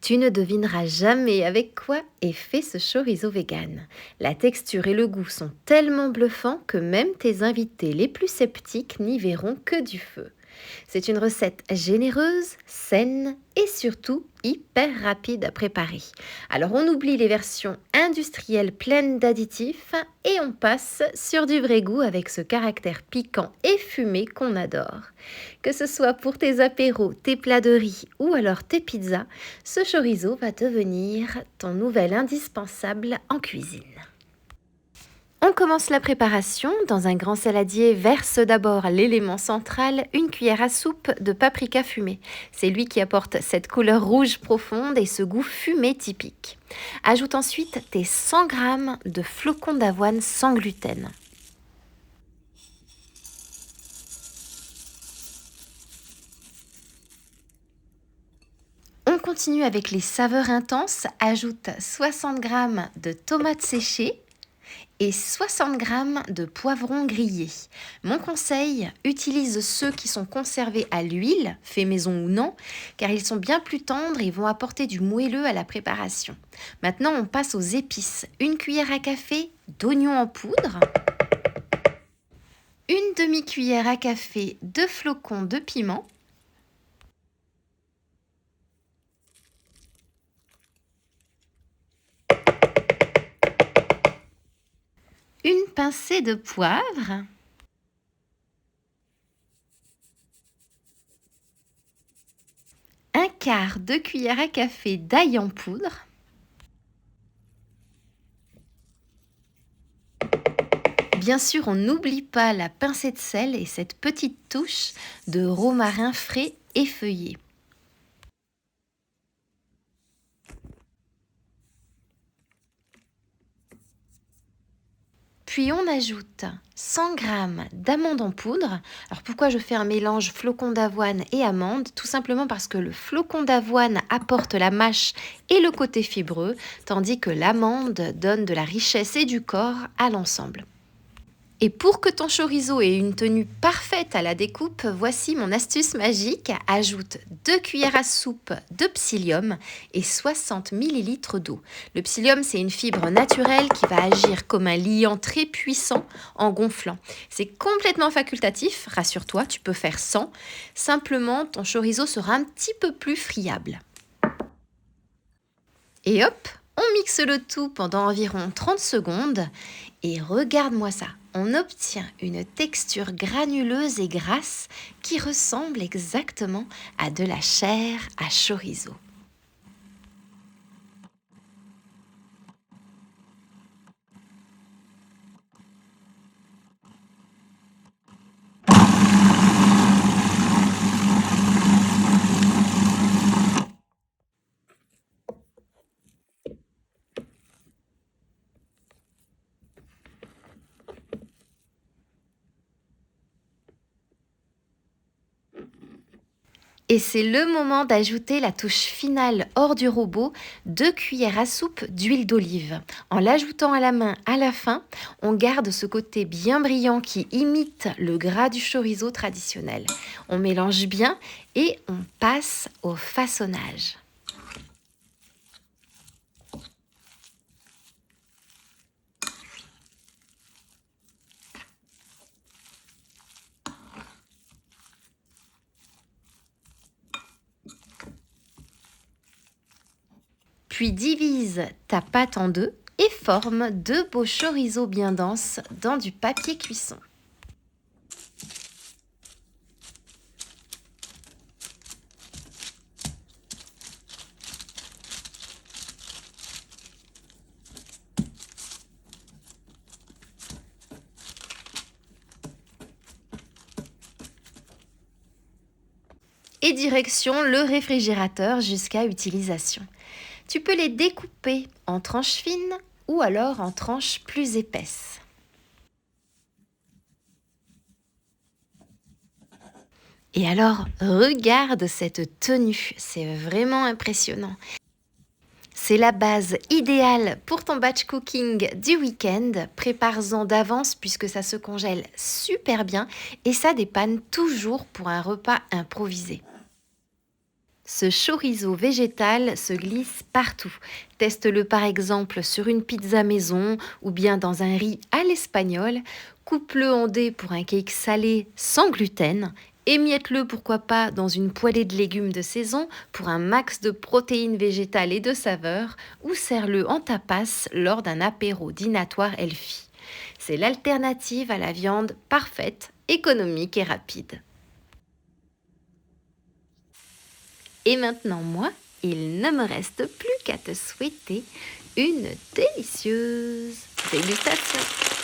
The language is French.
Tu ne devineras jamais avec quoi est fait ce chorizo vegan. La texture et le goût sont tellement bluffants que même tes invités les plus sceptiques n'y verront que du feu. C'est une recette généreuse, saine et surtout hyper rapide à préparer. Alors on oublie les versions industrielles pleines d'additifs et on passe sur du vrai goût avec ce caractère piquant et fumé qu'on adore. Que ce soit pour tes apéros, tes plats de riz ou alors tes pizzas, ce chorizo va devenir ton nouvel indispensable en cuisine. On commence la préparation. Dans un grand saladier, verse d'abord l'élément central, une cuillère à soupe de paprika fumé. C'est lui qui apporte cette couleur rouge profonde et ce goût fumé typique. Ajoute ensuite tes 100 g de flocons d'avoine sans gluten. On continue avec les saveurs intenses. Ajoute 60 g de tomates séchées et 60 g de poivrons grillés. Mon conseil, utilise ceux qui sont conservés à l'huile, fait maison ou non, car ils sont bien plus tendres et vont apporter du moelleux à la préparation. Maintenant, on passe aux épices. Une cuillère à café d'oignons en poudre, une demi-cuillère à café de flocons de piment, une pincée de poivre, un quart de cuillère à café d'ail en poudre, bien sûr, on n'oublie pas la pincée de sel et cette petite touche de romarin frais effeuillé. Puis on ajoute 100 g d'amandes en poudre. Alors pourquoi je fais un mélange flocon d'avoine et amandes? Tout simplement parce que le flocon d'avoine apporte la mâche et le côté fibreux, tandis que l'amande donne de la richesse et du corps à l'ensemble. Et pour que ton chorizo ait une tenue parfaite à la découpe, voici mon astuce magique. Ajoute 2 cuillères à soupe de psyllium et 60 ml d'eau. Le psyllium, c'est une fibre naturelle qui va agir comme un liant très puissant en gonflant. C'est complètement facultatif, rassure-toi, tu peux faire sans. Simplement, ton chorizo sera un petit peu plus friable. Et hop, on mixe le tout pendant environ 30 secondes et regarde-moi ça. On obtient une texture granuleuse et grasse qui ressemble exactement à de la chair à chorizo. Et c'est le moment d'ajouter la touche finale hors du robot, 2 cuillères à soupe d'huile d'olive. En l'ajoutant à la main à la fin, on garde ce côté bien brillant qui imite le gras du chorizo traditionnel. On mélange bien et on passe au façonnage. Puis divise ta pâte en deux et forme 2 beaux chorizo bien denses dans du papier cuisson. Et direction le réfrigérateur jusqu'à utilisation. Tu peux les découper en tranches fines ou alors en tranches plus épaisses. Et alors, regarde cette tenue, c'est vraiment impressionnant. C'est la base idéale pour ton batch cooking du week-end. Prépare-en d'avance puisque ça se congèle super bien et ça dépanne toujours pour un repas improvisé. Ce chorizo végétal se glisse partout. Teste-le par exemple sur une pizza maison ou bien dans un riz à l'espagnol. Coupe-le en dés pour un cake salé sans gluten. Émiette-le pourquoi pas dans une poêlée de légumes de saison pour un max de protéines végétales et de saveurs ou serre-le en tapas lors d'un apéro dînatoire healthy. C'est l'alternative à la viande parfaite, économique et rapide. Et maintenant, moi, il ne me reste plus qu'à te souhaiter une délicieuse dégustation.